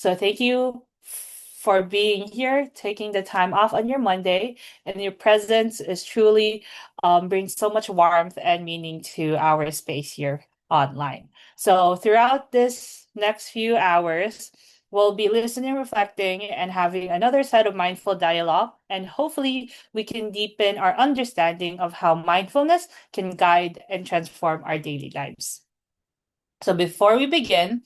So thank you for being here, taking the time off on your Monday, and your presence is truly brings so much warmth and meaning to our space here online. So throughout this next few hours, we'll be listening, reflecting, and having another set of mindful dialogue. And hopefully, we can deepen our understanding of how mindfulness can guide and transform our daily lives. So before we begin,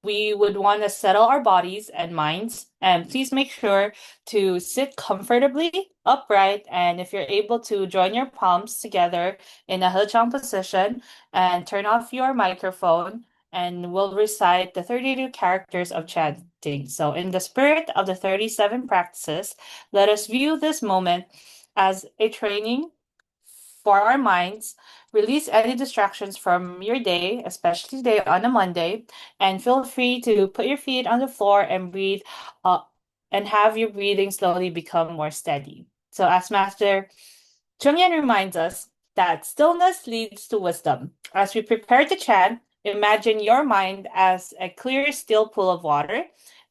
we would want to settle our bodies and minds. And please make sure to sit comfortably upright. And if you're able to join your palms together in a hechang position and turn off your microphone, and we'll recite the 32 characters of chanting. So, in the spirit of the 37 practices, let us view this moment as a training for our minds. Release any distractions from your day, especially today on a Monday, and feel free to put your feet on the floor and breathe and have your breathing slowly become more steady. So as Master Chungyan reminds us that stillness leads to wisdom. As we prepare to chant, imagine your mind as a clear, still pool of water,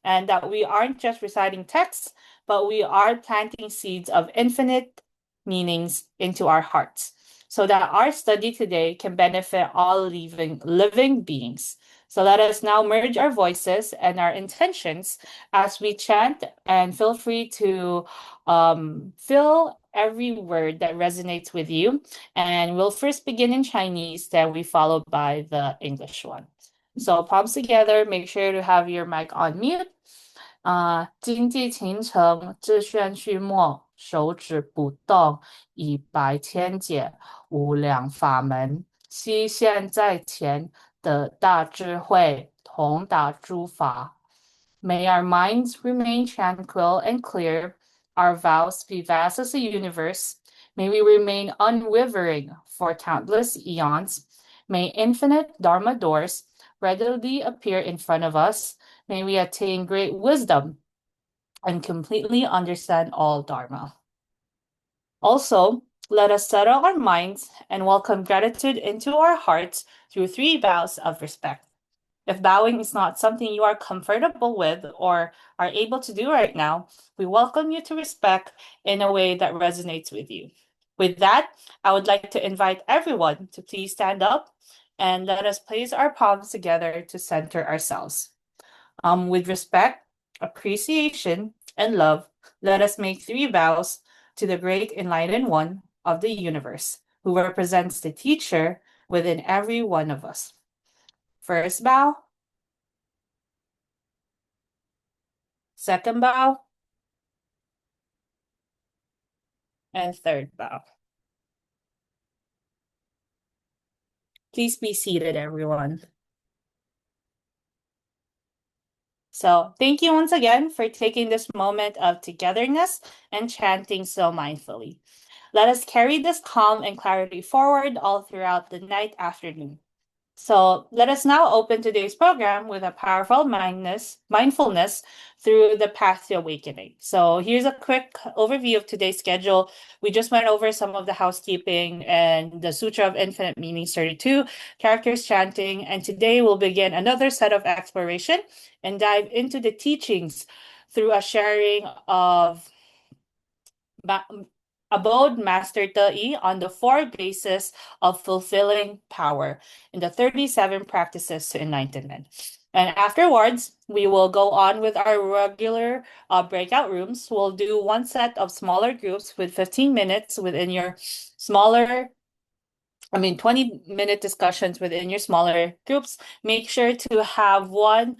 and that we aren't just reciting texts, but we are planting seeds of infinite meanings into our hearts, so that our study today can benefit all living beings. So let us now merge our voices and our intentions as we chant, and feel free to fill every word that resonates with you. And we'll first begin in Chinese, then we follow by the English one. So palms together, make sure to have your mic on mute. 经济秦城，自旋续墨，手指不动，以白天解，无量法门。悉现在前的大智慧，通达诸法。May our minds remain tranquil and clear, our vows be vast as the universe. May we remain unwavering for countless eons. May infinite Dharma doors readily appear in front of us. May we attain great wisdom and completely understand all Dharma. Also, let us settle our minds and welcome gratitude into our hearts through 3 vows of respect. If bowing is not something you are comfortable with or are able to do right now, we welcome you to respect in a way that resonates with you. With that, I would like to invite everyone to please stand up and let us place our palms together to center ourselves. With respect, appreciation, and love, let us make 3 vows to the great enlightened one of the universe, who represents the teacher within every one of us. First vow, second vow, and third vow. Please be seated, everyone. So thank you once again for taking this moment of togetherness and chanting so mindfully. Let us carry this calm and clarity forward all throughout the night afternoon. So let us now open today's program with a powerful mindfulness through the path to awakening. So here's a quick overview of today's schedule. We just went over some of the housekeeping and the Sutra of Infinite Meanings 32, characters chanting, and today we'll begin another set of exploration and dive into the teachings through a sharing of Abode Master Te on the 4 bases of fulfilling power in the 37 practices to enlightenment. And afterwards, we will go on with our regular breakout rooms. We'll do one set of smaller groups with 15 minutes within your 20-minute discussions within your smaller groups. Make sure to have one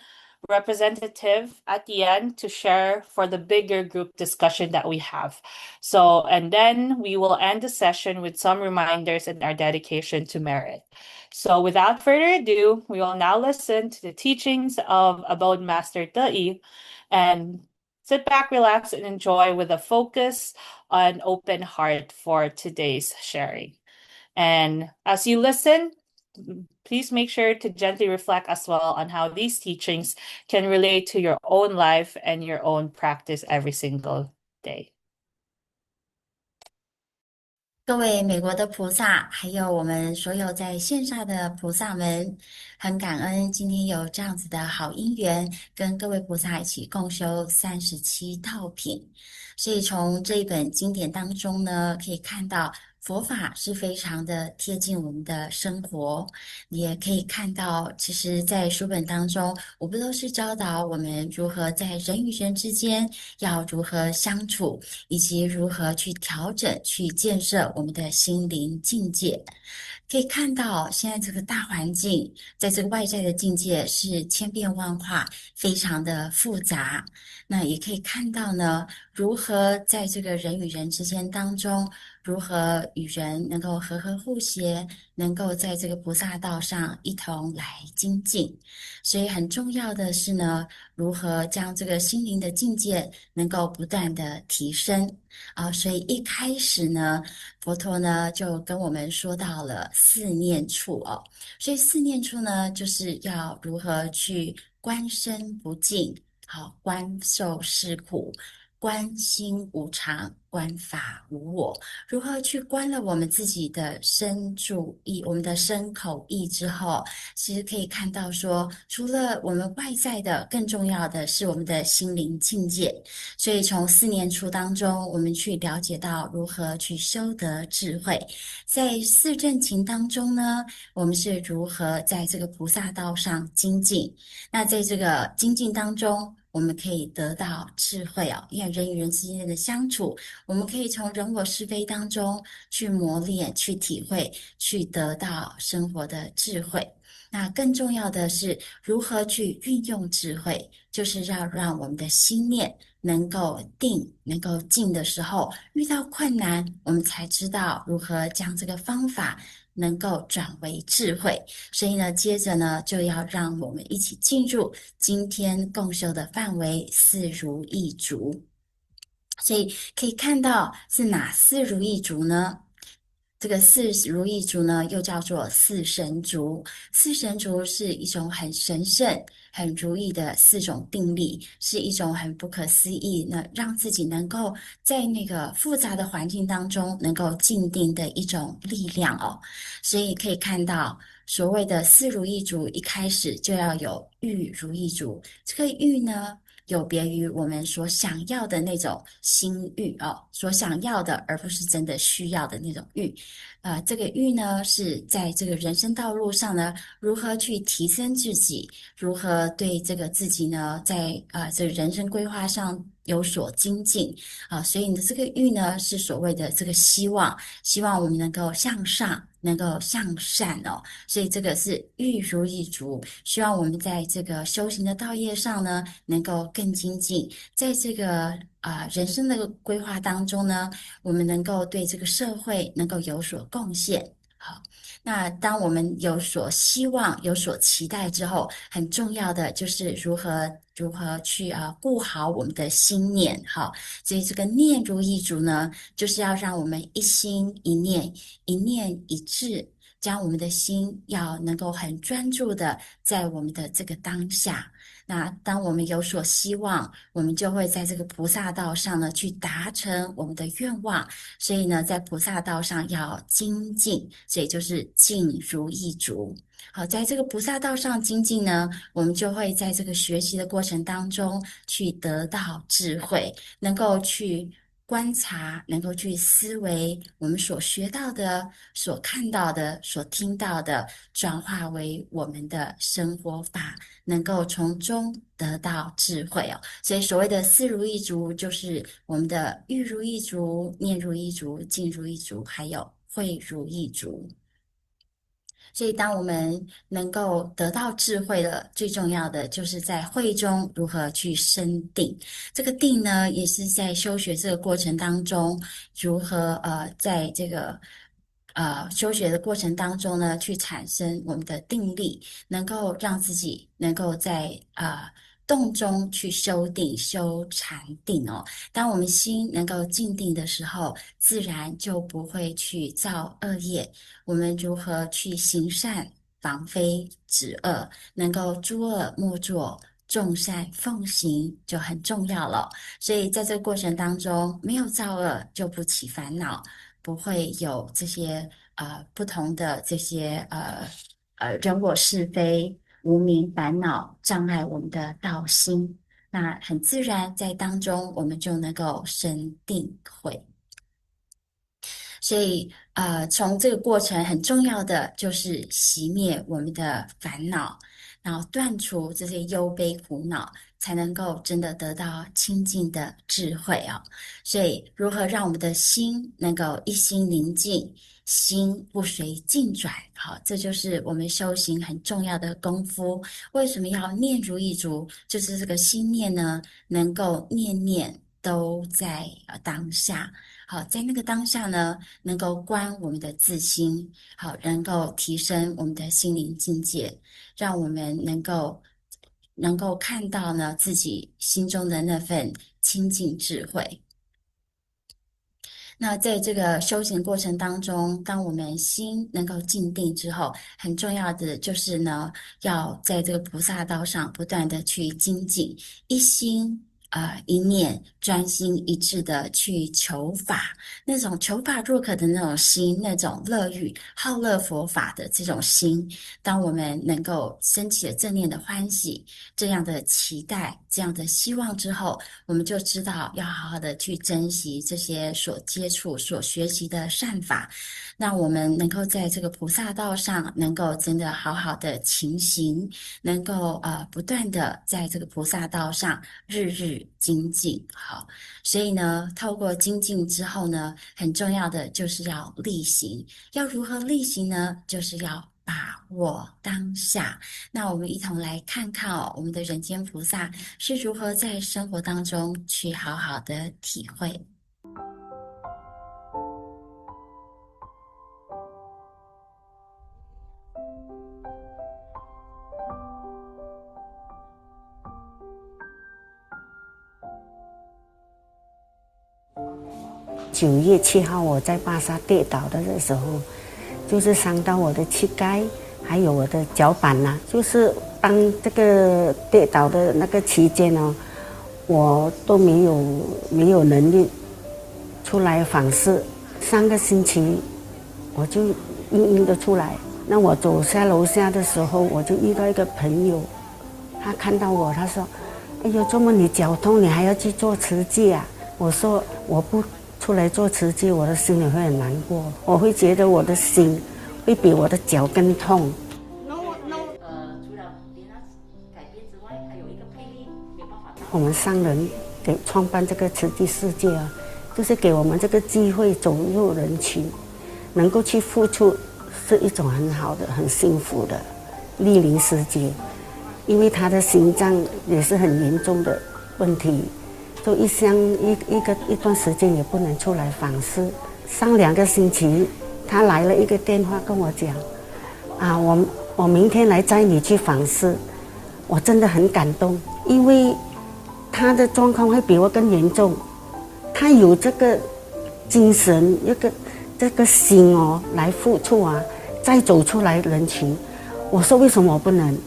representative at the end to share for the bigger group discussion that we have. So, and then we will end the session with some reminders and our dedication to merit. So without further ado, we will now listen to the teachings of Abode Master Te and sit back, relax, and enjoy with a focus on open heart for today's sharing. And as you listen, please make sure to gently reflect as well on how these teachings can relate to your own life and your own practice every single day. 各位美国的菩萨，还有我们所有在线上的菩萨们，很感恩今天有这样子的好因缘，跟各位菩萨一起共修37道品。所以从这一本经典当中呢，可以看到佛法是非常的贴近我们的生活，也可以看到，其实，在书本当中，我们都是教导我们如何在人与人之间要如何相处。以及如何去调整、去建设我们的心灵境界。可以看到，现在这个大环境，在这个外在的境界是千变万化，非常的复杂。那也可以看到呢，如何在这个人与人之间当中，如何与人能够和和互协，能够在这个菩萨道上一同来精进。所以很重要的是呢，如何将这个心灵的境界能够不断的提升啊。所以一开始呢，佛陀呢就跟我们说到了四念处哦。所以四念处呢，就是要如何去观身不净，好，观受是苦，观心无常，观法无我。如何去观了我们自己的身住意，我们的身口意之后，其实可以看到说，除了我们外在的，更重要的是我们的心灵境界。所以从四念处当中，我们去了解到如何去修得智慧。在四正勤当中呢，我们是如何在这个菩萨道上精进。那在这个精进当中，我们可以得到智慧哦，因为人与人之间的相处，我们可以从人我是非当中去磨练、去体会、去得到生活的智慧。那更重要的是如何去运用智慧，就是要让我们的心念能够定、能够静的时候，遇到困难，我们才知道如何将这个方法能够转为智慧。所以呢，接着呢，就要让我们一起进入今天共修的范围四如意足。所以可以看到是哪四如意足呢？这个四如意足呢，又叫做四神足。四神足是一种很神圣、很如意的四种定力，是一种很不可思议，让自己能够在那个复杂的环境当中能够静定的一种力量哦。所以可以看到，所谓的四如意足，一开始就要有欲如意足。这个欲呢，有别于我们所想要的那种心欲哦，所想要的，而不是真的需要的那种欲。这个欲呢，是在这个人生道路上呢，如何去提升自己，如何对这个自己呢，在这个人生规划上有所精进啊。所以你的这个欲呢，是所谓的这个希望，希望我们能够向上，能够向善哦。所以这个是欲如意足，希望我们在这个修行的道业上呢，能够更精进，在这个人生的规划当中呢。我们能够对这个社会能够有所贡献。好，那当我们有所希望、有所期待之后，很重要的就是如何去顾好我们的心念。好，所以这个念如意足呢，就是要让我们一心一念、一念一志，将我们的心要能够很专注的在我们的这个当下。那当我们有所希望，我们就会在这个菩萨道上呢，去达成我们的愿望。所以呢，在菩萨道上要精进，所以就是进如意足。好，在这个菩萨道上精进呢，我们就会在这个学习的过程当中去得到智慧，能够去观察，能够去思维我们所学到的、所看到的、所听到的，转化为我们的生活法。能够从中得到智慧哦。所以所谓的四如意足，就是我们的欲如意足、念如意足、静如意足，还有慧如意足。所以，当我们能够得到智慧了，最重要的就是在慧中如何去生定。这个定呢，也是在修学这个过程当中，如何在这个修学的过程当中呢，去产生我们的定力，能够让自己能够在动中去修定、修禅定哦。当我们心能够静定的时候，自然就不会去造恶业。我们如何去行善、防非、止恶，能够诸恶莫作，众善奉行，就很重要了。所以在这个过程当中，没有造恶就不起烦恼，不会有这些不同的这些人我是非、无明烦恼障碍我们的道心。那很自然，在当中我们就能够生定慧。所以，从这个过程很重要的就是熄灭我们的烦恼，然后断除这些忧悲苦恼，才能够真的得到清净的智慧哦。所以，如何让我们的心能够一心宁静，心不随境转？好，这就是我们修行很重要的功夫。为什么要念如意足？就是这个心念呢，能够念念都在当下。好，在那个当下呢，能够观我们的自心，好，能够提升我们的心灵境界，让我们能够看到呢自己心中的那份清净智慧。那在这个修行过程当中，当我们心能够静定之后，很重要的就是呢，要在这个菩萨道上不断的去精进，一心一念专心一致的去求法，那种求法若渴的那种心，那种乐欲好乐佛法的这种心，当我们能够升起了正念的欢喜，这样的期待，这样的希望之后，我们就知道要好好的去珍惜这些所接触、所学习的善法，让我们能够在这个菩萨道上，能够真的好好的勤行，能够不断的在这个菩萨道上日日精进。好，所以呢，透过精进之后呢，很重要的就是要力行。要如何力行呢？就是要把握当下。那我们一同来看看哦，我们的人间菩萨是如何在生活当中去好好的体会。9月7号我在巴沙跌倒的时候，就是伤到我的膝盖，还有我的脚板呐、就是当这个跌倒的那个期间呢，我都没有能力出来访视。上个星期我就硬硬的出来，那我走下楼下的时候，我就遇到一个朋友，他看到我，他说：哎呦，这么你脚痛，你还要去做慈济啊？我说我不出来做慈济，我的心里会很难过，我会觉得我的心会比我的脚更痛。除了改变之外，还有一个魅力没办法。我们商人给创办这个慈济世界啊，就是给我们这个机会走入人群，能够去付出，是一种很好的、很幸福的莅临世界。因为他的心脏也是很严重的问题，就一段时间也不能出来访视。上2个星期，他来了一个电话跟我讲，我明天来载你去访视。我真的很感动，因为他的状况会比我更严重，他有这个精神，这个心哦来付出啊，再走出来人群。我说为什么我不能？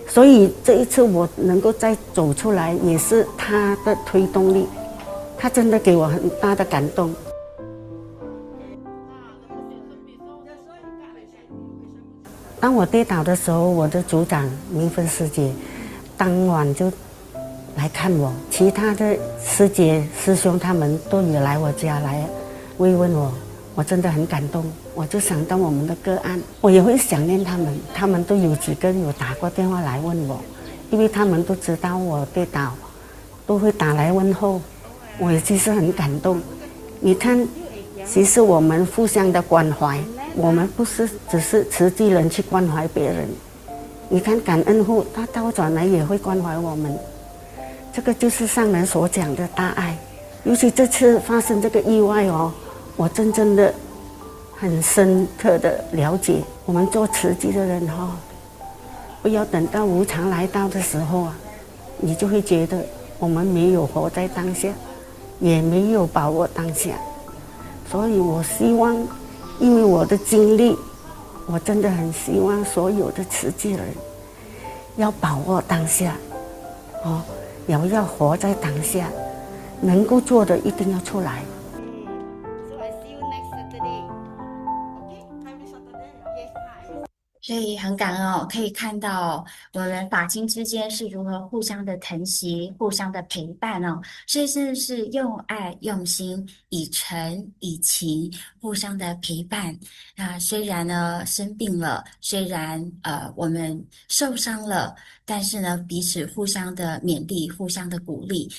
所以这一次我能够再走出来，也是他的推动力，他真的给我很大的感动。当我跌倒的时候，我的组长明芬师姐当晚就来看我，其他的师姐师兄他们都也来我家来慰问我，我真的很感动。我就想到我们的个案，我也会想念他们，他们都有几个有打过电话来问我，因为他们都知道我跌倒，都会打来问候，我也其实很感动。你看，其实我们互相的关怀，我们不是只是慈济人去关怀别人，你看感恩户他倒转来也会关怀我们，这个就是上人所讲的大爱。尤其这次发生这个意外哦，我真正的很深刻的了解，我们做慈济的人不要等到无常来到的时候啊，你就会觉得我们没有活在当下，也没有把握当下。所以我希望，因为我的经历，我真的很希望所有的慈济人要把握当下，也要活在当下，能够做的一定要出来。所以很感恩哦，可以看到我们法亲之间是如何互相的疼惜、互相的陪伴哦，所以真的是用爱、用心、以诚以情，互相的陪伴。那虽然呢生病了，虽然我们受伤了，但是呢彼此互相的勉励、互相的鼓励。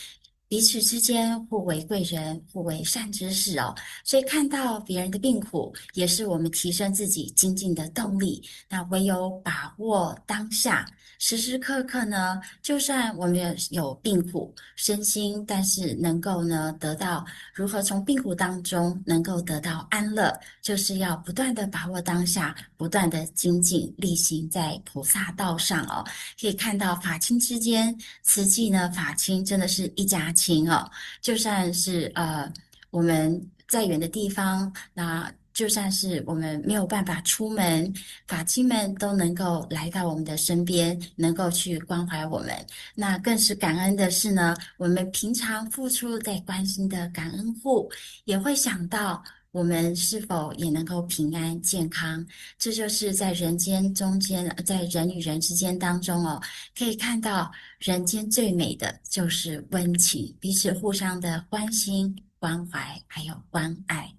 彼此之间互为贵人，互为善知识哦，所以看到别人的病苦，也是我们提升自己精进的动力。那唯有把握当下，时时刻刻呢，就算我们有病苦身心，但是能够呢得到如何从病苦当中能够得到安乐，就是要不断的把握当下，不断的精进力行在菩萨道上哦。可以看到法亲之间，慈济呢法亲真的是一家亲哦，就算是我们在远的地方，那就算是我们没有办法出门，法亲们都能够来到我们的身边，能够去关怀我们。那更是感恩的是呢，我们平常付出在关心的感恩户，也会想到我们是否也能够平安健康。这就是在人间中间，在人与人之间当中哦，可以看到人间最美的就是温情，彼此互相的关心、关怀，还有关爱。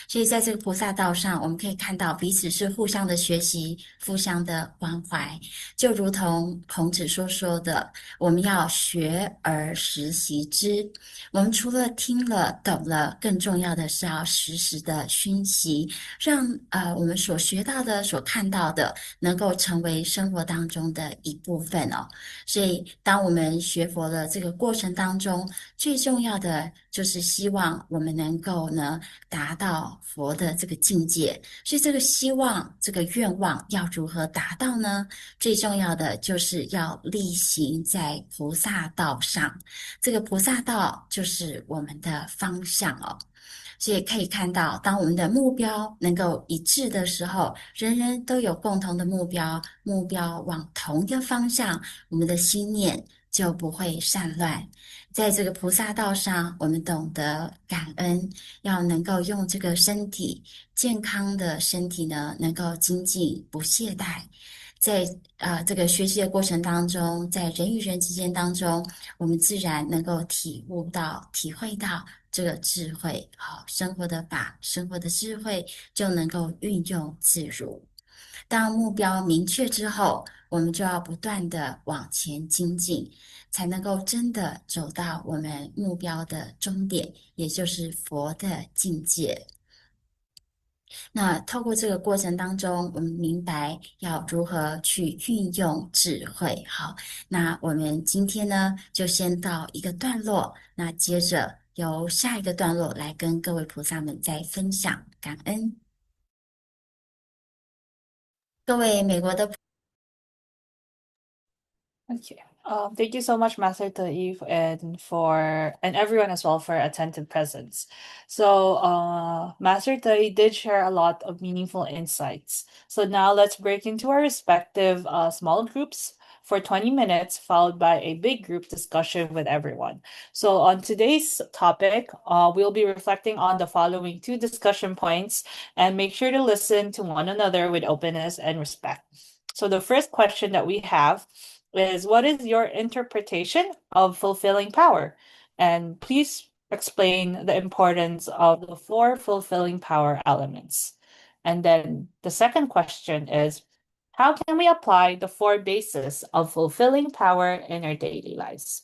所以在这个菩萨道上，我们可以看到彼此是互相的学习、互相的关怀，就如同孔子所说的，我们要学而时习之。我们除了听了、懂了，更重要的是要时时的熏习，让我们所学到的、所看到的，能够成为生活当中的一部分哦。所以，当我们学佛的这个过程当中，最重要的就是希望我们能够呢达到佛的这个境界。所以，这个希望、这个愿望要如何达到呢？最重要的就是要力行在菩萨道上。这个菩萨道就是我们的方向哦。所以可以看到，当我们的目标能够一致的时候，人人都有共同的目标，目标往同一个方向，我们的心念就不会散乱。在这个菩萨道上，我们懂得感恩，要能够用这个身体健康的身体呢，能够精进不懈怠。在这个学习的过程当中，在人与人之间当中，我们自然能够体悟到、体会到这个智慧，好，生活的法、生活的智慧就能够运用自如。当目标明确之后，我们就要不断的往前精进，才能够真的走到我们目标的终点，也就是佛的境界。那透过这个过程当中，我们明白要如何去运用智慧。好，那我们今天呢，就先到一个段落，那接着由下一个段落来跟各位菩萨们再分享感恩。各位美国的Okay. Thank you so much, Master Taif, and everyone as well for attentive presence. So, Master Taif did share a lot of meaningful insights. So now let's break into our respective small groups for 20 minutes, followed by a big group discussion with everyone. So on today's topic, we'll be reflecting on the following two discussion points, and make sure to listen to one another with openness and respect. So the first question that we have is, what is your interpretation of fulfilling power? And please explain the importance of the four fulfilling power elements. And then the second question is, how can we apply the four bases of fulfilling power in our daily lives?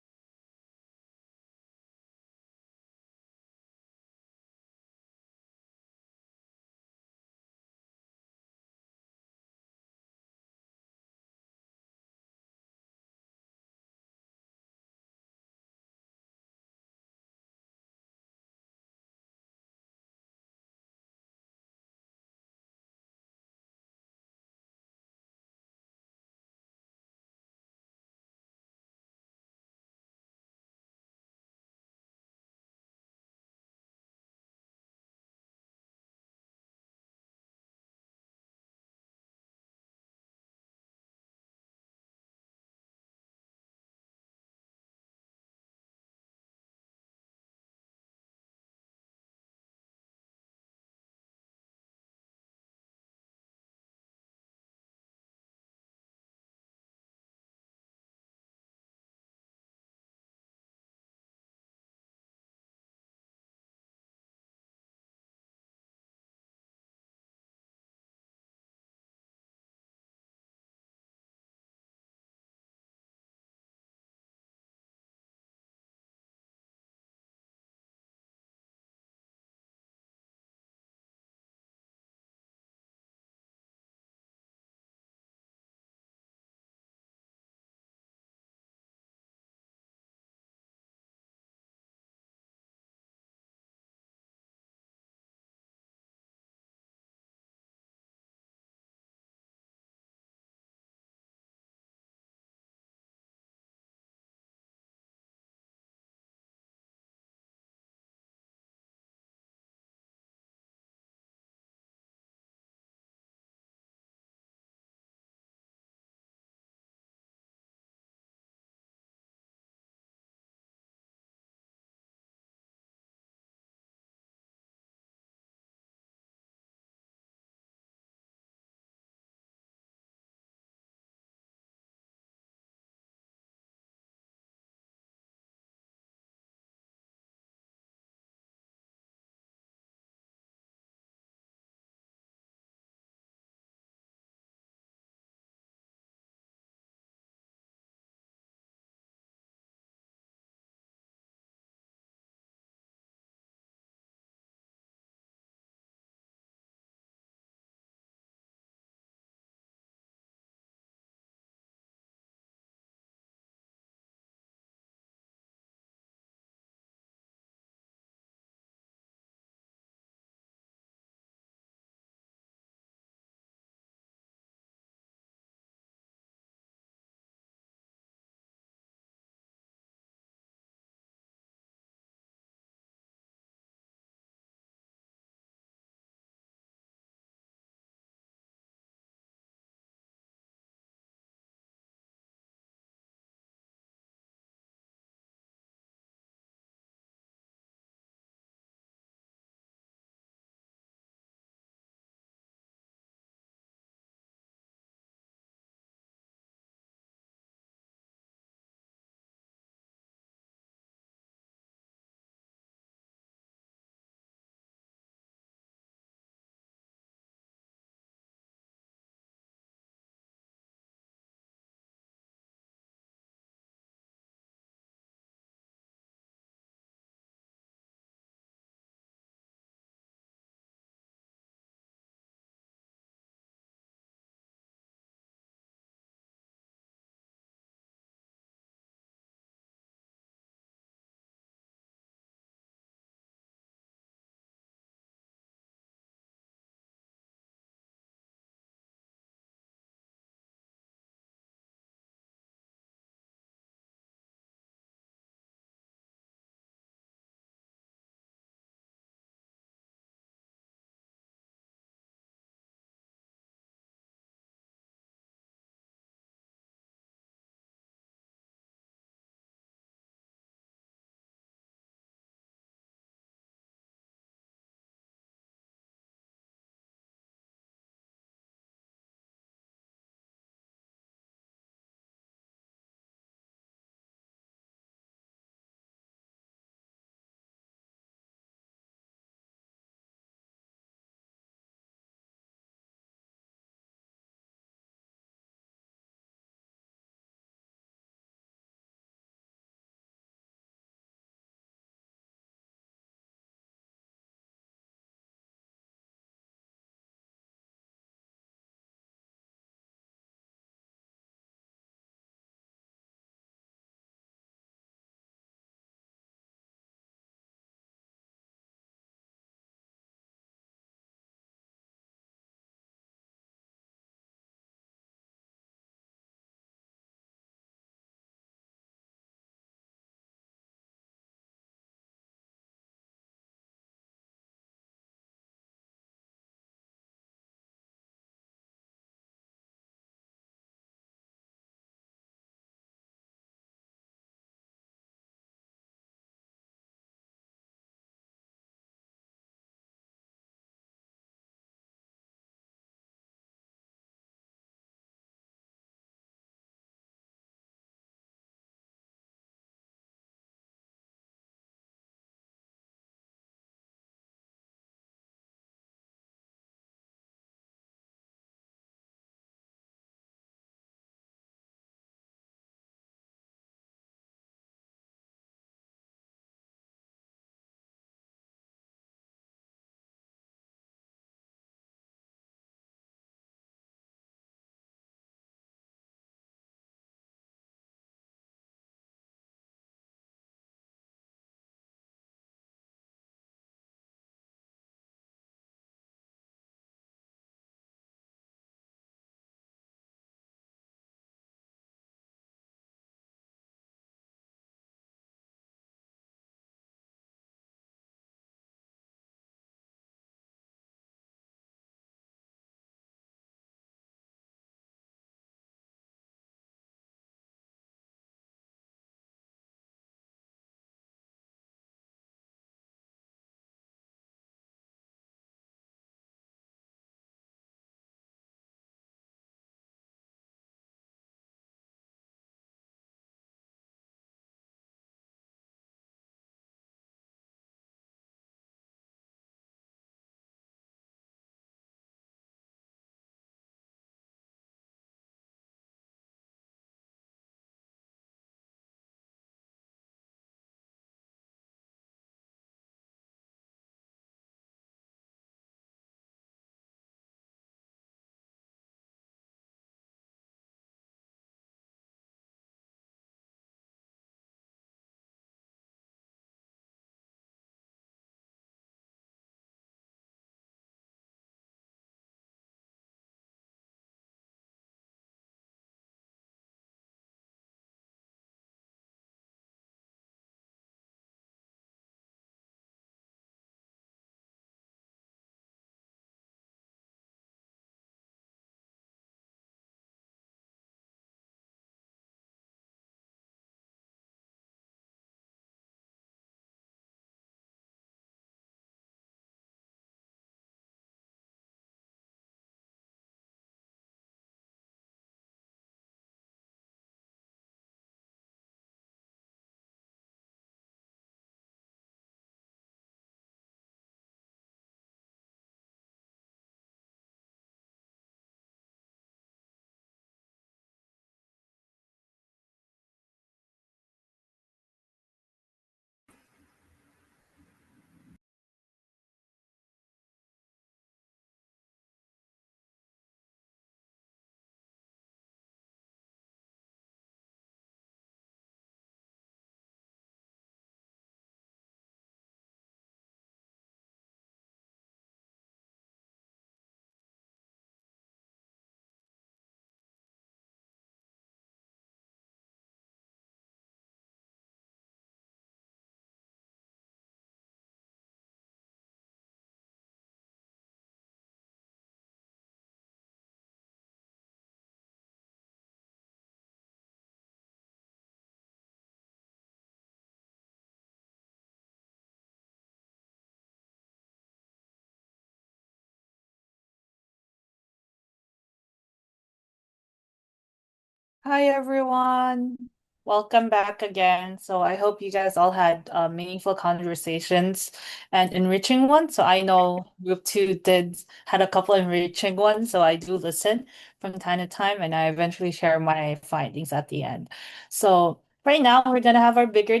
Hi everyone. Welcome back again. So I hope you guys all had meaningful conversations and enriching ones. So I know group two did had a couple enriching ones, so I do listen from time to time and I eventually share my findings at the end. So right now we're gonna have our bigger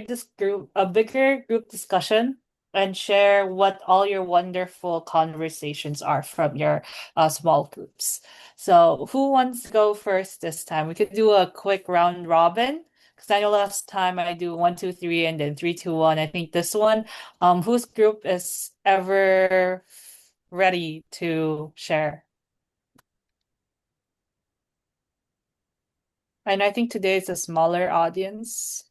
group discussion and share what all your wonderful conversations are from your small groups. So who wants to go first this time? We could do a quick round robin because I know last time I do one, two, three, and then three, two, one. I think this one, whose group is ever ready to share? And I think today is a smaller audience,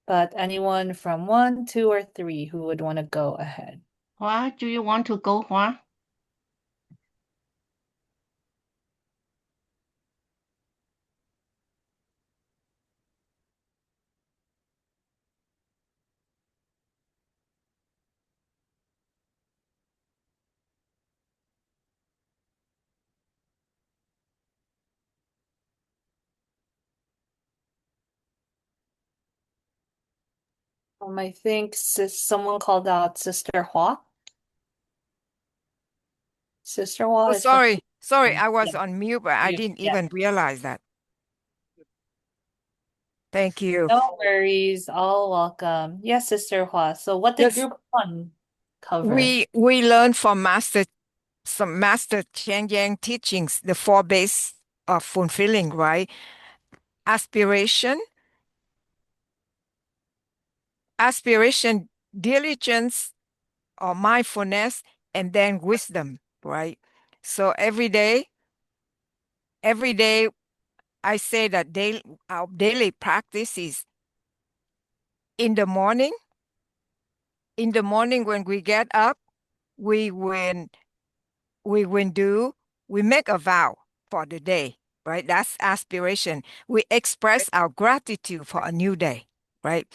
but anyone from one, two, or three who would want to go ahead? Hua, do you want to go, Hua? I think someone called out Sister Hua. Sister Hua Oh, is from sorry, I was yeah, on mute, but I you. didn't Yeah. even realize that. Thank you. No worries, all welcome. Yes, Sister Hua. So what did Yes, group one cover? we learned from Master Chen Yang teachings, the four base of fulfilling, right? Aspiration, diligence, or mindfulness, and then wisdom, right? So every day, I say that our daily practice is in the morning. In the morning, when we get up, we will we will do, we make a vow for the day, right? That's aspiration. We express our gratitude for a new day, right?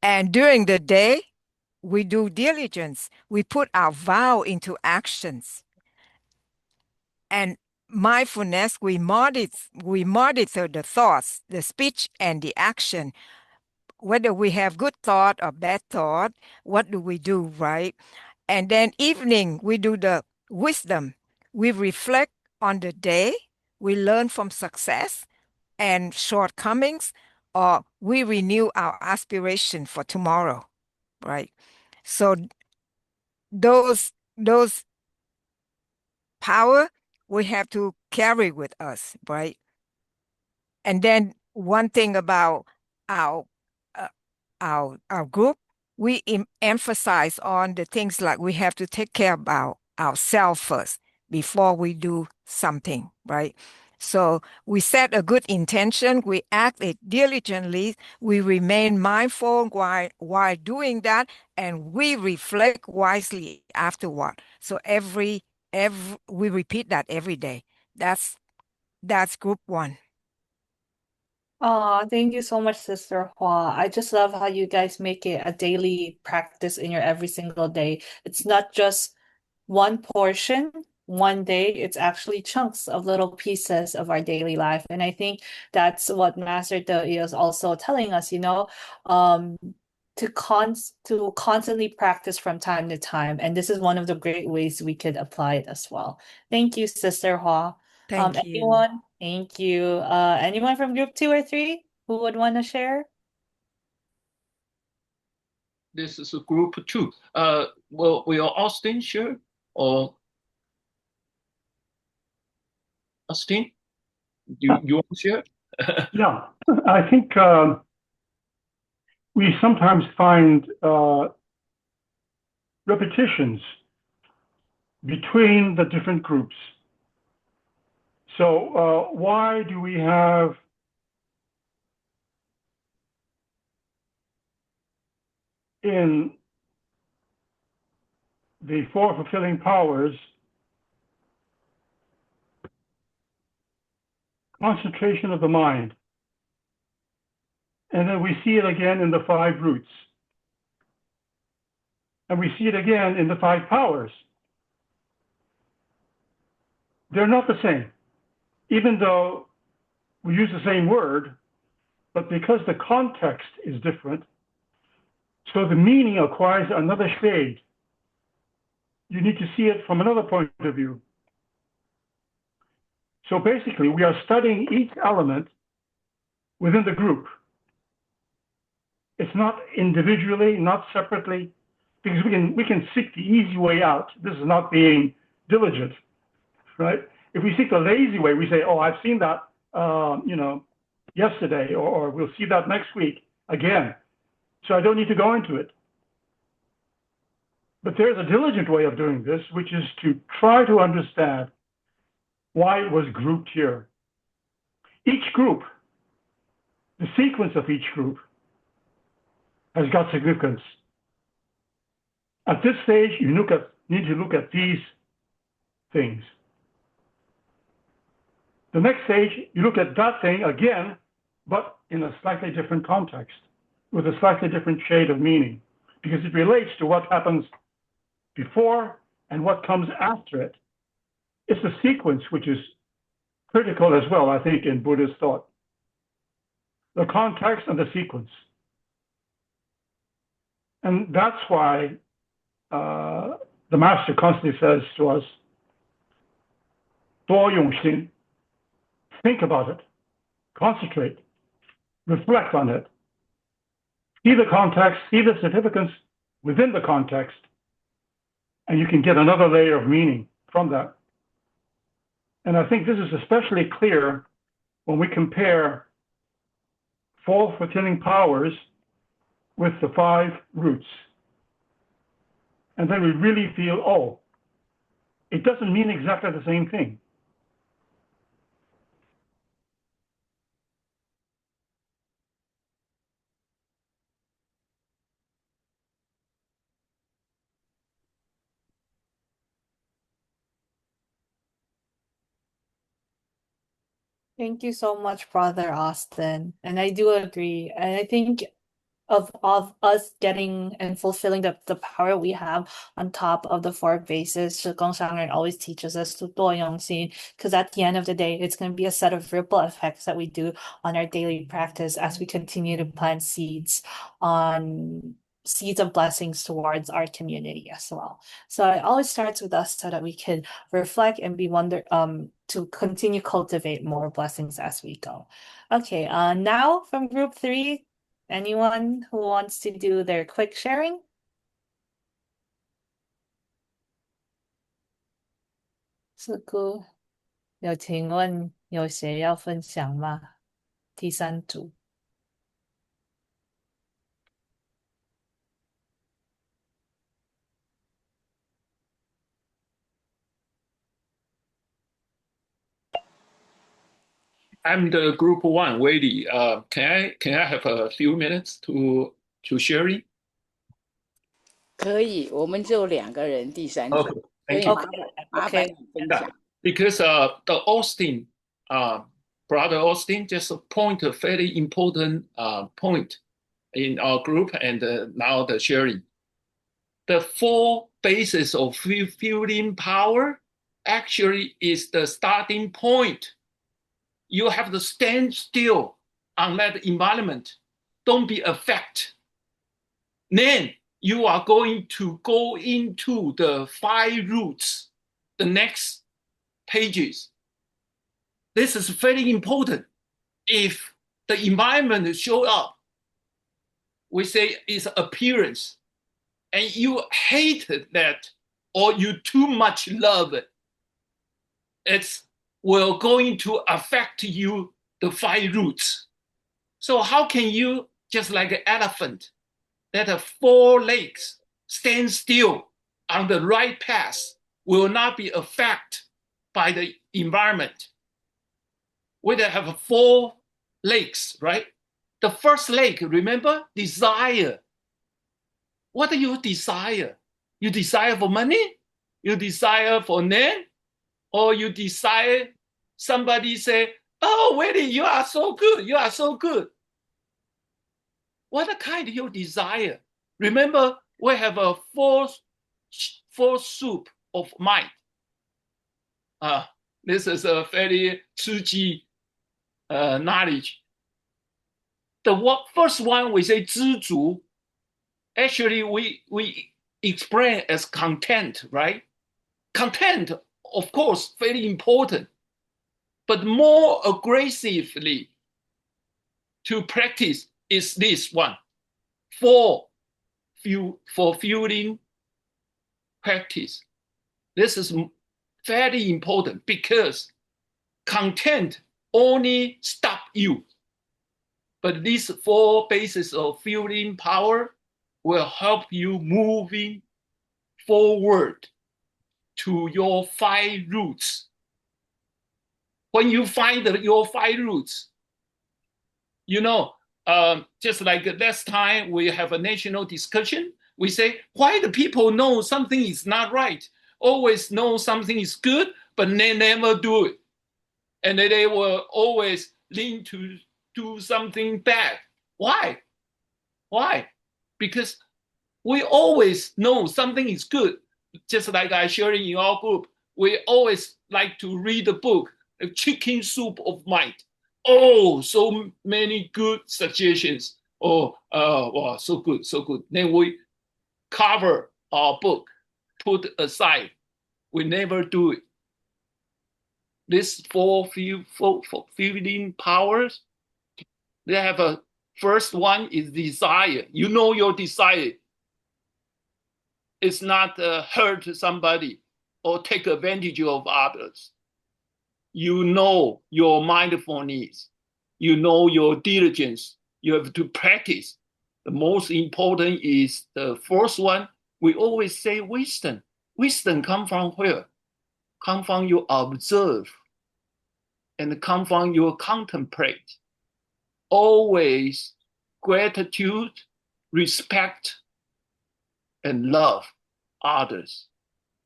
And during the day, we do diligence. We put our vow into actions. And mindfulness, we monitor the thoughts, the speech, and the action. Whether we have good thought or bad thought, what do we do, right? And then evening, we do the wisdom. We reflect on the day, we learn from success and shortcomings, or we renew our aspiration for tomorrow, right? So those power we have to carry with us, right? And then one thing about our uh, our group, we emphasize on the things like we have to take care about ourselves first before we do something, right? So we set a good intention, we act it diligently, we remain mindful while doing that, and we reflect wisely afterward. So every we repeat that every day. That's group one. Thank you so much, Sister Hua. I just love how you guys make it a daily practice in your every single day. It's not just one portion, one day, it's actually chunks of little pieces of our daily life. And I think that's what Master De is also telling us, um, to constantly practice from time to time. And this is one of the great ways we could apply it as well. Thank you, Sister Hua. Thank you. Anyone? Thank you. Anyone from group two or three who would want to share? This is a group two. Will Austin share or Austin? You want to share? Yeah, I think we sometimes find repetitions between the different groups. So why do we have in the four fulfilling powers concentration of the mind? And then we see it again in the five roots. And we see it again in the five powers. They're not the same, even though we use the same word, but because the context is different, so the meaning acquires another shade. You need to see it from another point of view. So basically, we are studying each element within the group. It's not individually, not separately, because we can seek the easy way out. This is not being diligent, right? If we seek the lazy way, we say, oh, I've seen that, yesterday, or we'll see that next week again. So I don't need to go into it. But there's a diligent way of doing this, which is to try to understand why it was grouped here. Each group, the sequence of each group, has got significance. At this stage, you need to look at these things. The next stage, you look at that thing again, but in a slightly different context, with a slightly different shade of meaning, because it relates to what happens before and what comes after it. It's the sequence which is critical as well, I think, in Buddhist thought. The context and the sequence. And that's why the Master constantly says to us, 多用心, think about it, concentrate, reflect on it, see the context, see the significance within the context, and you can get another layer of meaning from that. And I think this is especially clear when we compare 4 fulfilling powers with the 5 roots. And then we really feel, oh, it doesn't mean exactly the same thing. Thank you so much, Brother Austin. And I do agree. And I think of us getting and fulfilling the power we have on top of the 4 bases, 是宫上人 always teaches us to 多用心, because at the end of the day, it's going to be a set of ripple effects that we do on our daily practice as we continue to plant seeds of blessings towards our community as well. So it always starts with us so that we can reflect and to continue cultivate more blessings as we go. Okay, now from group 3, anyone who wants to do their quick sharing? So cool. 有请问有谁要分享吗？第3组。I'm the group 1, Wei. Can I have a few minutes to sharing? 可以，我们只有2个人，第3组， Okay, 所 thank 以 you. 麻烦你分享。Because the Austin, Brother Austin just point a very important point in our group and now the sharing. The 4 bases of fueling power actually is the starting point. You have to stand still on that environment. Don't be affected. Then you are going to go into the 5 roots, the next pages. This is very important. If the environment show up, we say it's appearance, and you hate that or you too much love it, it's will going to affect you, the 5 roots. So how can you, just like an elephant, that have 4 legs stand still on the right path, will not be affected by the environment? We have 4 legs, right? The first leg, remember, desire. What do you desire? You desire for money? You desire for name? Or you desire somebody say, oh, Willie, you are so good. You are so good. What kind you desire? Remember, we have a 4 soup of mind. This is a very 刺激 knowledge. The first one we say 知足. Actually, we explain as content, right? Content, of course, very important, but more aggressively to practice is this one, fulfilling practice. This is very important because content only stop you. But these 4 bases of feeling power will help you moving forward to your 5 roots. When you find your 5 roots, you know, just like last time we have a national discussion, we say, why do people know something is not right? Always know something is good, but they never do it. And they will always lean to do something bad. Why? Why? Because we always know something is good. Just like I sharing in our group, we always like to read a book, A Chicken Soup of Mind. Oh, so many good suggestions. Oh, wow, so good, so good. Then we cover our book, put aside. We never do it. These 4 feeling powers, they have a first one is desire. You know your desire. It's not hurt somebody or take advantage of others. You know your mindfulness. You know your diligence. You have to practice. The most important is the first one. We always say wisdom. Wisdom comes from where? Come from you observe and come from you contemplate. Always gratitude, respect, and love others.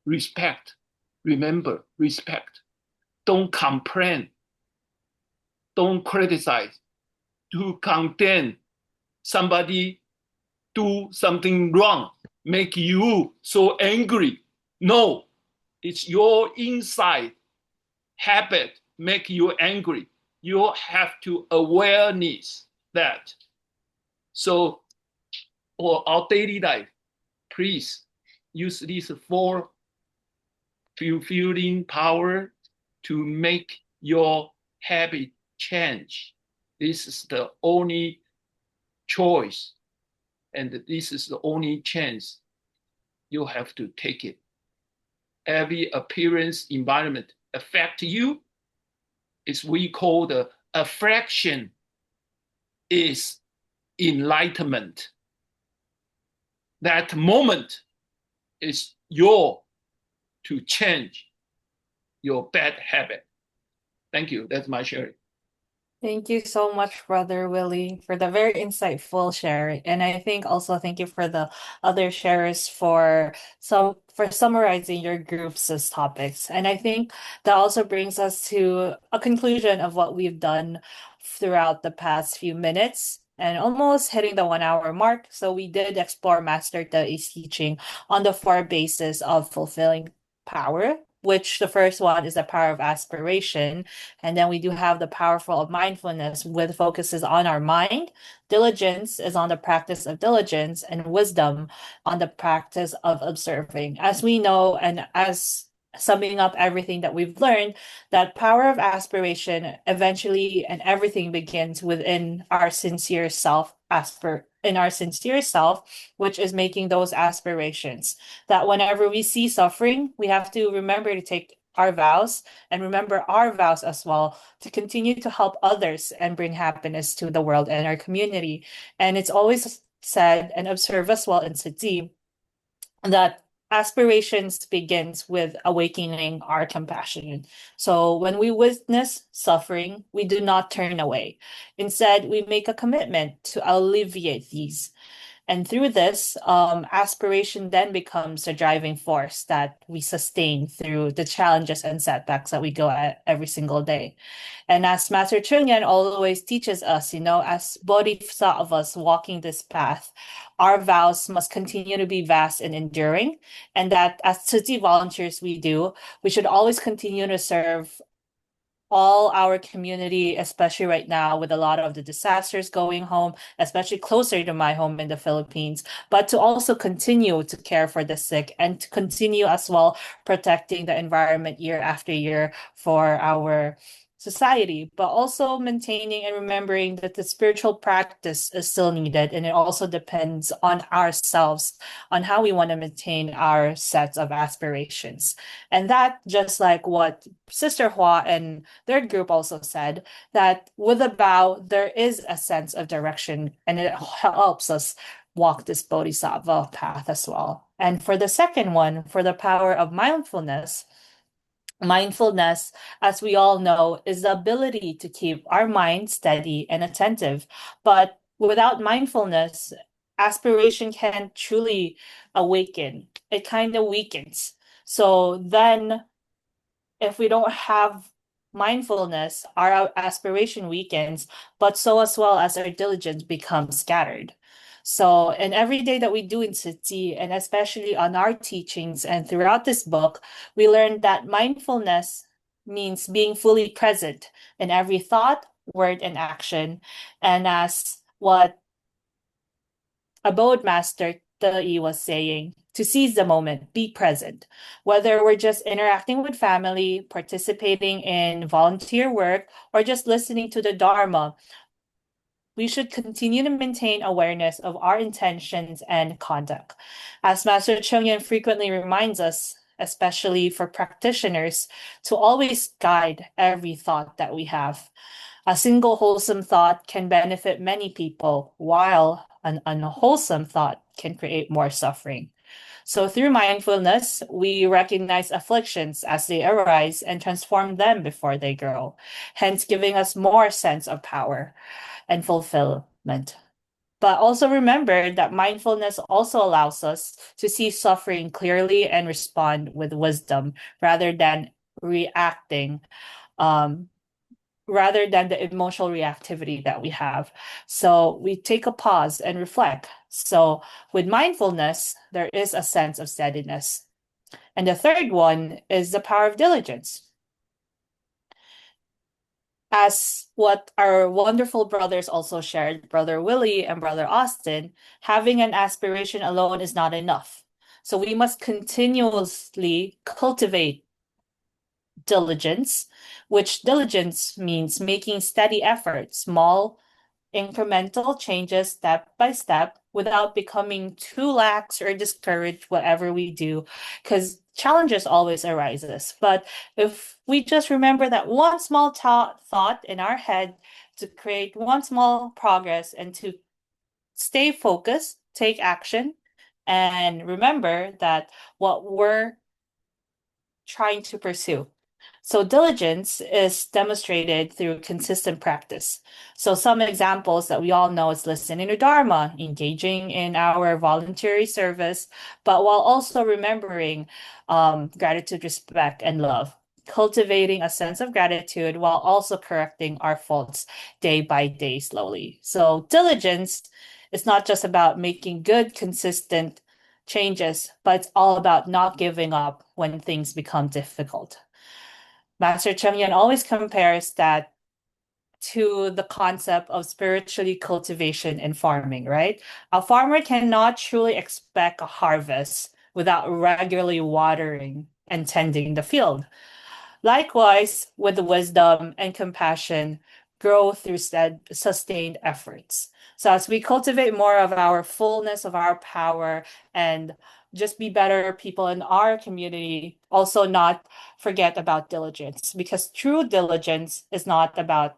Respect. Remember, respect. Don't complain. Don't criticize. To condemn somebody do something wrong, make you so angry. No, it's your inside habit make you angry. You have to awareness that. So for our daily life, please use these 4 fulfilling power to make your habit change. This is the only choice, and this is the only chance. You have to take it. Every appearance environment affect you. Is we call the affection is enlightenment. That moment is your to change your bad habit. Thank you. That's my sharing. Thank you so much, Brother Willie, for the very insightful share. And I think also thank you for the other sharers for summarizing your groups as topics. And I think that also brings us to a conclusion of what we've done throughout the past few minutes and almost hitting the 1 hour mark. So we did explore Master Te's teaching on the 4 bases of fulfilling power, which the first one is the power of aspiration. And then we do have the powerful of mindfulness with focuses on our mind. Diligence is on the practice of diligence, and wisdom on the practice of observing. As we know, and as summing up everything that we've learned, that power of aspiration eventually and everything begins within our sincere self in our sincere self, which is making those aspirations. That whenever we see suffering, we have to remember to take our vows and remember our vows as well to continue to help others and bring happiness to the world and our community. And it's always said and observed as well in Tzu that aspirations begins with awakening our compassion. So when we witness suffering, we do not turn away. Instead, we make a commitment to alleviate these. And through this, aspiration then becomes a driving force that we sustain through the challenges and setbacks that we go at every single day. And as Master Chung Yan always teaches us, as bodhisattvas walking this path, our vows must continue to be vast and enduring. And that as Tzu Chi volunteers we should always continue to serve all our community, especially right now with a lot of the disasters going home, especially closer to my home in the Philippines, but to also continue to care for the sick and to continue as well protecting the environment year after year for our society, but also maintaining and remembering that the spiritual practice is still needed. And it also depends on ourselves, on how we want to maintain our sets of aspirations. And that, just like what Sister Hua and their group also said, that with a vow, there is a sense of direction and it helps us walk this bodhisattva path as well. And for the second one, for the power of mindfulness, mindfulness, as we all know, is the ability to keep our mind steady and attentive. But without mindfulness, aspiration can truly awaken. It kind of weakens. So then, if we don't have mindfulness, our aspiration weakens, but so as well as our diligence becomes scattered. So, in every day that we do in Tzu, and especially on our teachings and throughout this book, we learn that mindfulness means being fully present in every thought, word, and action. And as what Abode Master Te was saying, to seize the moment, be present. Whether we're just interacting with family, participating in volunteer work, or just listening to the Dharma, we should continue to maintain awareness of our intentions and conduct. As Master Cheng frequently reminds us, especially for practitioners, to always guide every thought that we have. A single wholesome thought can benefit many people, while an unwholesome thought can create more suffering. So through mindfulness, we recognize afflictions as they arise and transform them before they grow, hence giving us more sense of power and fulfillment. But also remember that mindfulness also allows us to see suffering clearly and respond with wisdom rather than reacting, um, rather than the emotional reactivity that we have. So we take a pause and reflect. So with mindfulness, there is a sense of steadiness. And the third one is the power of diligence. As what our wonderful brothers also shared, Brother Willie and Brother Austin, having an aspiration alone is not enough. So we must continuously cultivate diligence, which diligence means making steady effort, small incremental changes step by step without becoming too lax or discouraged whatever we do, because challenges always arises. But if we just remember that one small thought in our head to create one small progress and to stay focused, take action, and remember that what we're trying to pursue. So diligence is demonstrated through consistent practice. So some examples that we all know is listening to Dharma, engaging in our voluntary service, but while also remembering gratitude, respect, and love. Cultivating a sense of gratitude while also correcting our faults day by day slowly. So diligence is not just about making good, consistent changes, but it's all about not giving up when things become difficult. Master Cheng Yen always compares that to the concept of spiritually cultivation in farming, right? A farmer cannot truly expect a harvest without regularly watering and tending the field. Likewise, with wisdom and compassion, grow through sustained efforts. So as we cultivate more of our fullness of our power and just be better people in our community, also not forget about diligence, because true diligence is not about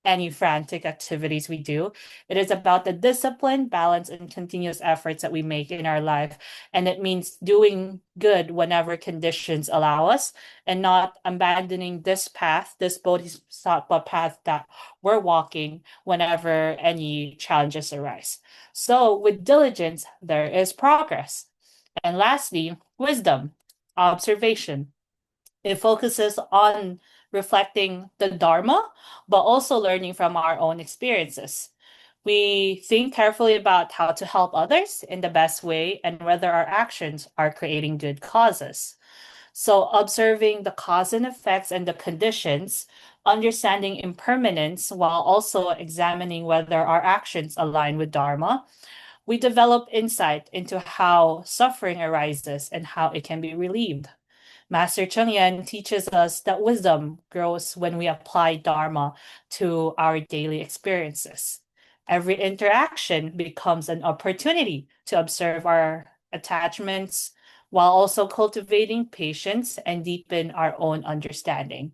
any frantic activities we do. It is about the discipline, balance, and continuous efforts that we make in our life. And it means doing good whenever conditions allow us and not abandoning this path, this bodhisattva path that we're walking whenever any challenges arise. So with diligence, there is progress. And lastly, wisdom, observation. It focuses on reflecting the Dharma, but also learning from our own experiences. We think carefully about how to help others in the best way and whether our actions are creating good causes. So observing the cause and effects and the conditions understanding impermanence while also examining whether our actions align with Dharma. We develop insight into how suffering arises and how it can be relieved. Master Cheng Yen teaches us that wisdom grows when we apply Dharma to our daily experiences. Every interaction becomes an opportunity to observe our attachments while also cultivating patience and deepen our own understanding.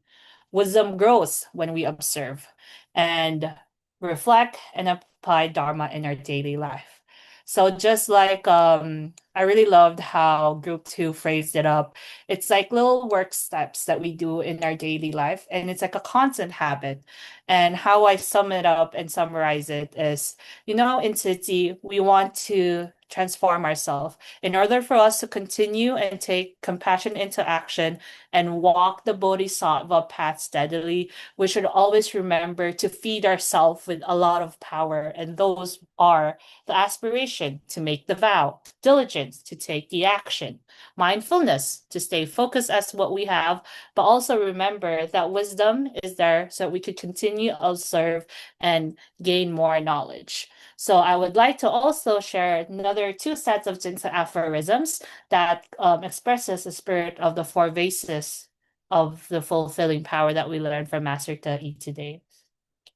Wisdom grows when we observe and reflect and apply Dharma in our daily life. So just like I really loved how group 2 phrased it up. It's like little work steps that we do in our daily life, and it's like a constant habit. And how I sum it up and summarize it is, in City, we want to transform ourselves. In order for us to continue and take compassion into action and walk the Bodhisattva path steadily, we should always remember to feed ourselves with a lot of power. And those are the aspiration to make the vow, diligence to take the action, mindfulness to stay focused as what we have, but also remember that wisdom is there so we could continue to observe and gain more knowledge. So I would like to also share another 2 sets of Jinsa aphorisms that expresses the spirit of the 4 vases of the fulfilling power that we learned from Master Te today.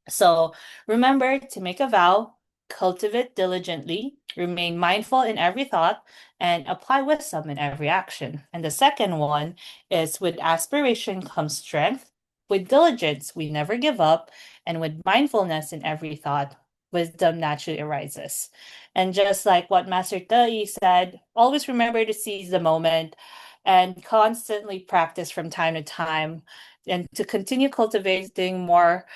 So remember to make a vow, cultivate diligently, remain mindful in every thought, and apply wisdom in every action. And the second one is with aspiration comes strength. With diligence, we never give up. And with mindfulness in every thought, wisdom naturally arises. And just like what Master Te said, always remember to seize the moment and constantly practice from time to time and to continue cultivating more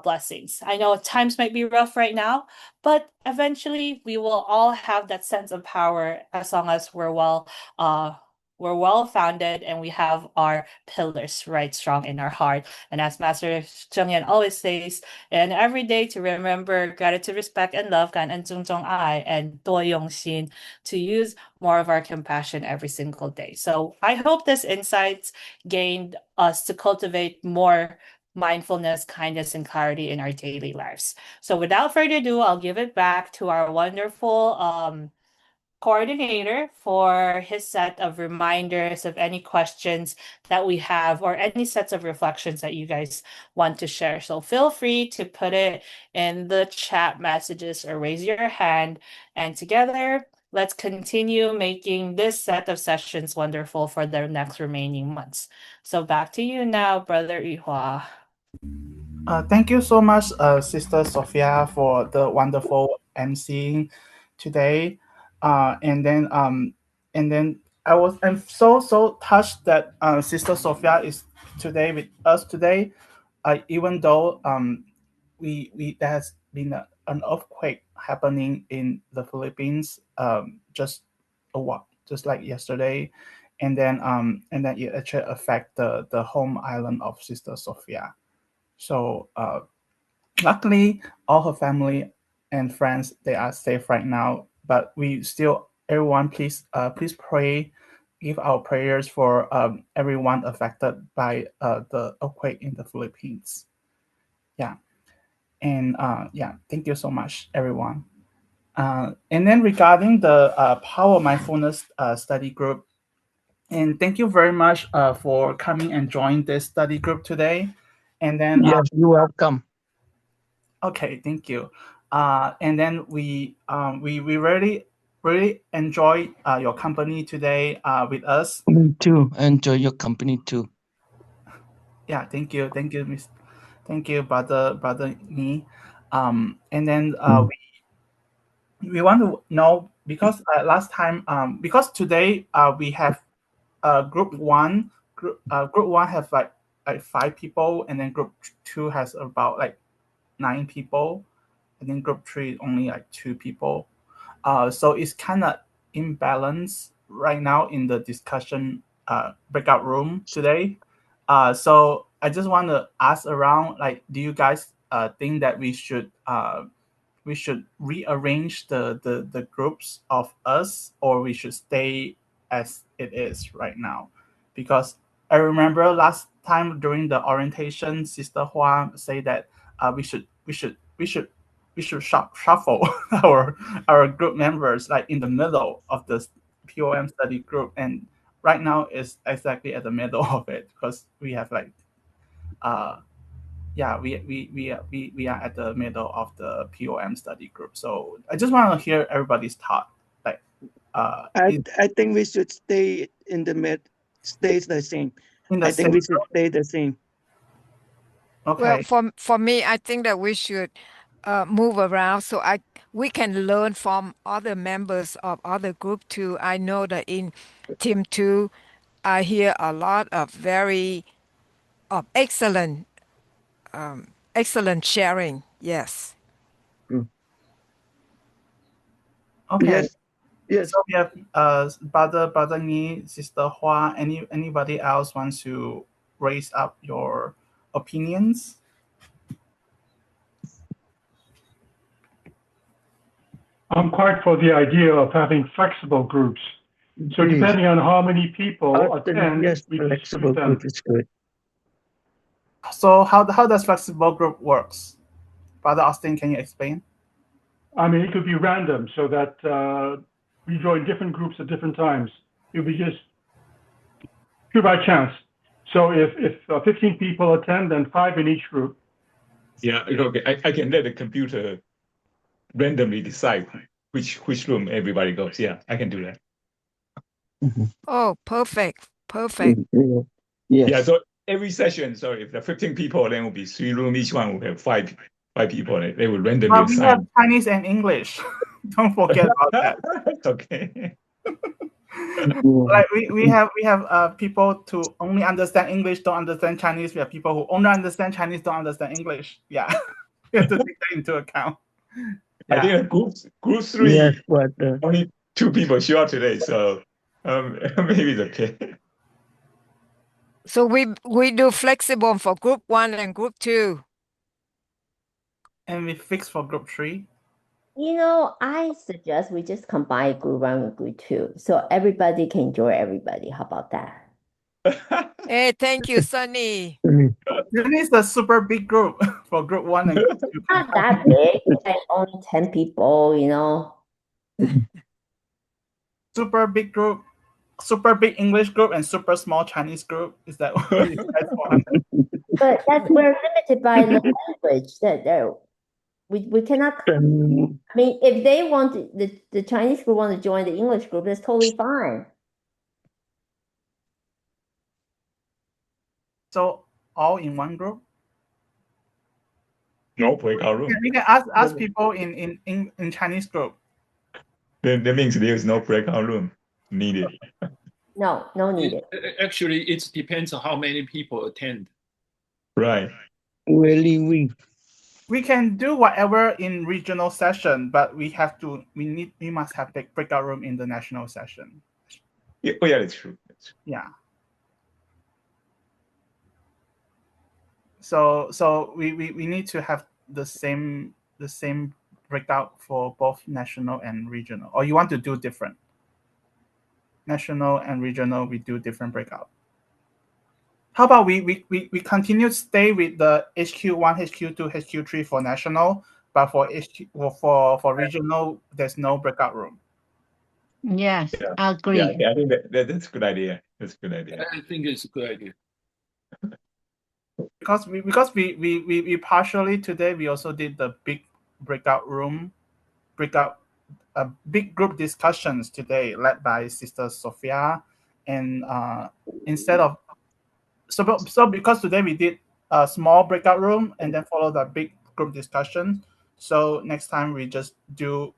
blessings. I know times might be rough right now, but eventually we will all have that sense of power as long as we're well founded and we have our pillars right strong in our heart. And as Master Cheng Yen always says, and every day to remember gratitude, respect, and love, 感恩、尊重、爱, and 多用心, to use more of our compassion every single day. So I hope this insights gained us to cultivate more mindfulness, kindness, and clarity in our daily lives. So without further ado, I'll give it back to our wonderful coordinator for his set of reminders of any questions that we have or any sets of reflections that you guys want to share. So feel free to put it in the chat messages or raise your hand, and together let's continue making this set of sessions wonderful for the next remaining months. So back to you now, Brother Yuhua. Thank you so much, Sister Sophia, for the wonderful emceeing today. And then I'm so touched that Sister Sophia is today with us today. Even though there has been an earthquake happening in the Philippines just like yesterday, and then it actually affect the home island of Sister Sophia. So luckily, all her family and friends, they are safe right now. But we still, everyone, please pray, give our prayers for everyone affected by the earthquake in the Philippines. Yeah, and thank you so much, everyone. And then regarding the Power Mindfulness study group, and thank you very much for coming and joining this study group today. And then Yes, you're welcome. okay, thank you. And then we really enjoy your company today with us. Me too. Enjoy your company too. Yeah, thank you, Miss. Thank you, brother me. And then we want to know because last time because today we have group one have like 5 people, and then group 2 has about like 9 people, and then group 3 only like 2 people. So it's kind of imbalanced right now in the discussion breakout room today. So I just want to ask around, like, do you guys think that we should rearrange the groups of us, or we should stay as it is right now? Because I remember last time during the orientation, Sister Hua said that we should shuffle our group members like in the middle of the POM study group, and right now is exactly at the middle of it because we have like yeah, we are at the middle of the POM study group. So I just want to hear everybody's thought. Like, I think we should stay in the mid, stays the same. in the I same think we should group. stay the same. Well, Okay. for me, I think that we should move around so we can learn from other members of other group too. I know that in team 2, I hear a lot of very excellent excellent sharing. Yes. Okay. Yes, yes. So we have brother Ni, Sister Hua. Anybody else wants to raise up your opinions? I'm quite for the idea of having flexible groups. So Please. depending on how many people Austin, attend, yes, we can flexible split them. group is good. So how does flexible group works? Brother Austin, can you explain? I mean, it could be random so that we join different groups at different times. It would be just pure by chance. So if 15 people attend, then 5 in each group. Yeah, okay. I can let the computer randomly decide which room everybody goes. Yeah, I can do that. Oh, perfect. Perfect. Yes. Yeah, so every session, so if there are 15 people, then it will be 3 rooms. Each one will have five people. They will randomly We have assign. Chinese and English. Don't forget about that. Okay. Like we have people to only understand English, don't understand Chinese. We have people who only understand Chinese, don't understand English. Yeah, we have to take that into account. I Yeah. think that group 3, Yes, but only 2 people show up today, so maybe it's okay. So we do flexible for group 1 and group 2. And we fix for group 3. You know, I suggest we just combine group 1 and group 2 so everybody can join everybody. How about that? Hey, thank you, Sunny. This is a super big group for group 1 and group 2. Not that big, like only 10 people, you know. Super big group, super big English group, and super small Chinese group. Is that what you guys want? But we're limited by the language that we cannot. I mean, if they want the Chinese group want to join the English group, that's totally fine. So all in one group. No breakout room. We can ask people in Chinese group. That means there's no breakout room needed. No needed. Actually, it depends on how many people attend. Right. Really, we can do whatever in regional session, but we must have the breakout room in the national session. Yeah, oh yeah, that's true. Yeah. So we need to have the same breakout for both national and regional, or you want to do different? National and regional, we do different breakout. How about we continue to stay with the HQ1, HQ2, HQ3 for national, but for for regional, there's no breakout room. Yes, I agree. Yeah, I think that's a good idea. That's a good idea. I think it's a good idea. Because we partially today we also did the big breakout big group discussions today led by Sister Sophia, and instead of so because today we did a small breakout room and then follow the big group discussion. So next time we just do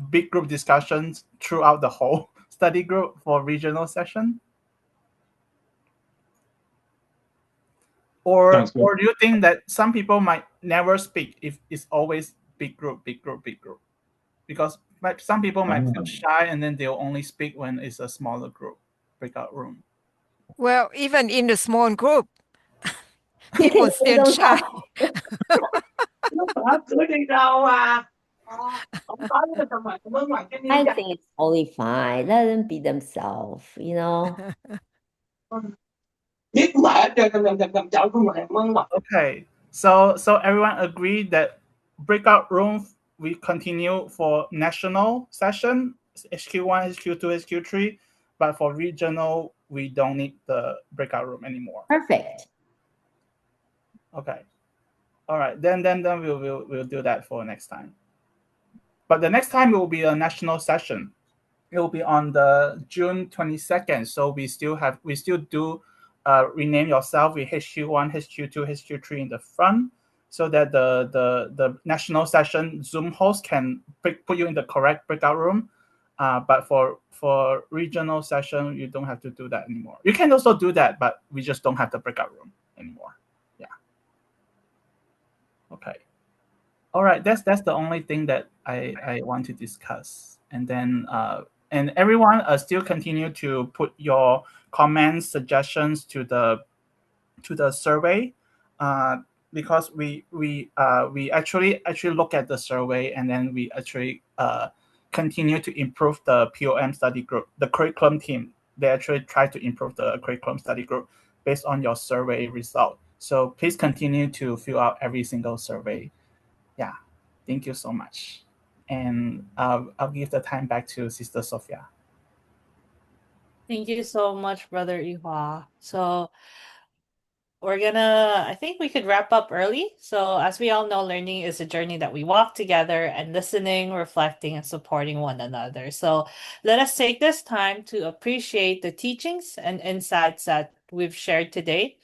big group discussions throughout the whole study group for regional session. Or do you think that some people might never speak if it's always big group? Because some people might feel shy and then they'll only speak when it's a smaller group breakout room. Well, even in the small group, people still shy. I think it's totally fine. Let them be themselves, you know. Okay, so everyone agreed that breakout room we continue for national session HQ1, HQ2, HQ3, but for regional we don't need the breakout room anymore. Perfect. Okay, all right. Then we'll do that for next time. But the next time it will be a national session. It will be on the June 22nd. So we still do rename yourself with HQ1, HQ2, HQ3 in the front, so that the national session Zoom host can put you in the correct breakout room. But for regional session, you don't have to do that anymore. You can also do that, but we just don't have the breakout room anymore. Yeah. Okay. All right. That's the only thing that I want to discuss. And then and everyone still continue to put your comments, suggestions to the survey, because we actually look at the survey, and then we actually continue to improve the PoM study group. The curriculum team, they actually try to improve the curriculum study group based on your survey result. So please continue to fill out every single survey. Yeah, thank you so much. And I'll give the time back to Sister Sophia. Thank you so much, Brother Ihua. So I think we could wrap up early. So as we all know, learning is a journey that we walk together, and listening, reflecting, and supporting one another. So let us take this time to appreciate the teachings and insights that we've shared today,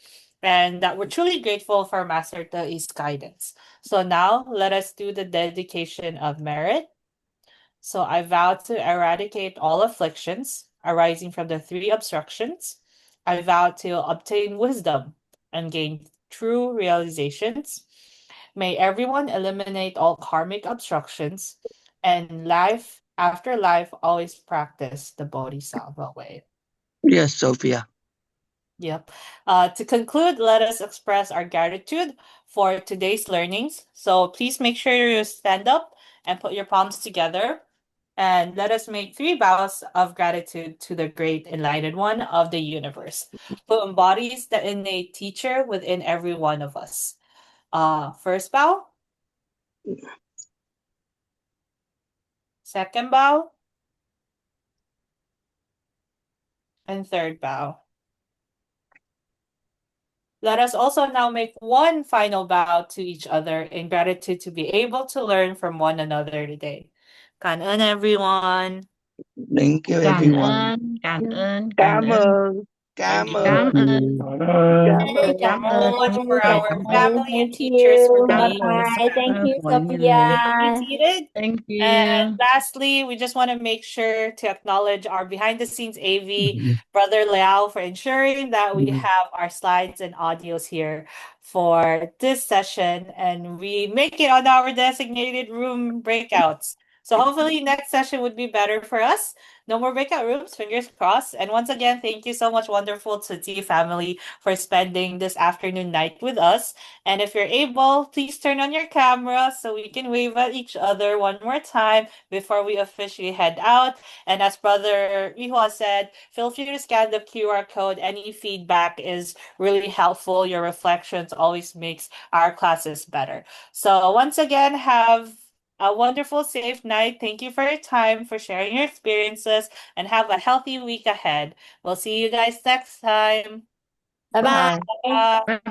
and that we're truly grateful for Master Te's guidance. So now let us do the dedication of merit. So I vow to eradicate all afflictions arising from the three obstructions. I vow to obtain wisdom and gain true realizations. May everyone eliminate all karmic obstructions, and life after life always practice the Bodhisattva way. Yes, Sophia. Yep. To conclude, let us express our gratitude for today's learnings. So please make sure you stand up and put your palms together. And let us make 3 vows of gratitude to the great enlightened one of the universe, who embodies the innate teacher within every one of us. First vow. Second bow. And third bow. Let us also now make one final bow to each other in gratitude to be able to learn from one another today. Cảm ơn everyone. Thank you, Cảm everyone. ơn, cảm ơn, cảm Cảm ơn. ơn. Cảm Thank you. ơn. Cảm ơn, Cảm ơn. cảm ơn, Much for cảm our ơn. family and Thank teachers for you. Cảm being ơn, this Bye-bye. Thank you, mọi người. Thank you, Sophia. Seated. Thank And you. lastly, we just want to make sure to acknowledge our behind the scenes AV, Brother Liao, for ensuring that we have our slides and audios here for this session, and we make it on our designated room breakouts. So hopefully next session would be better for us. No more breakout rooms, fingers crossed. And once again, thank you so much, wonderful Tsuti family, for spending this afternoon night with us. And if you're able, please turn on your camera so we can wave at each other one more time before we officially head out. And as Brother Ihua said, feel free to scan the QR code. Any feedback is really helpful. Your reflections always makes our classes better. So once again, have a wonderful, safe night. Thank you for your time, for sharing your experiences, and have a healthy week ahead. We'll see you guys next time. Bye-bye. Bye. Bye.